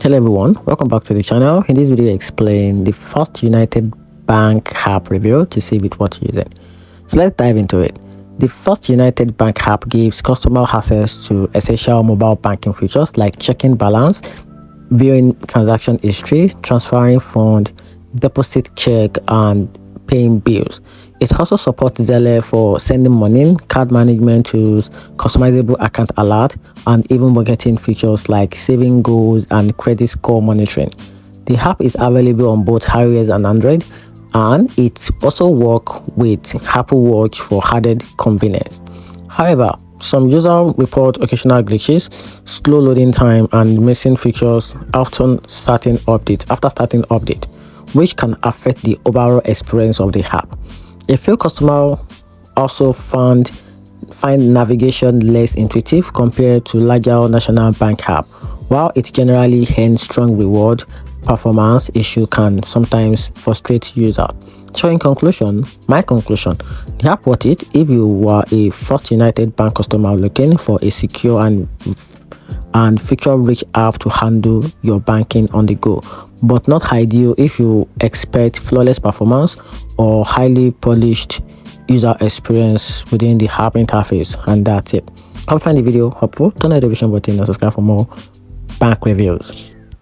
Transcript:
Hello everyone, welcome back to the channel. In this video I explain the First United Bank app review to see with what you're using. So let's dive into it. The First United Bank app gives customer access to essential mobile banking features like checking balance, viewing transaction history, transferring funds, deposit check, and paying bills. It also supports Zelle for sending money, card management tools, customizable account alert, and even budgeting features like saving goals and credit score monitoring. The app is available on both iOS and Android, and it also works with Apple Watch for added convenience. However, some users report occasional glitches, slow loading time, and missing features after starting update, which can affect the overall experience of the app. A few customers also find navigation less intuitive compared to larger national bank app. While it generally earns strong reward, performance issue can sometimes frustrate users. So in conclusion, the app worth it if you were a First United Bank customer looking for a secure and feature-rich app to handle your banking on the go, but not ideal if you expect flawless performance or highly polished user experience within the app interface. And that's it. Hope you find the video helpful. Turn on the notification button and subscribe for more bank reviews.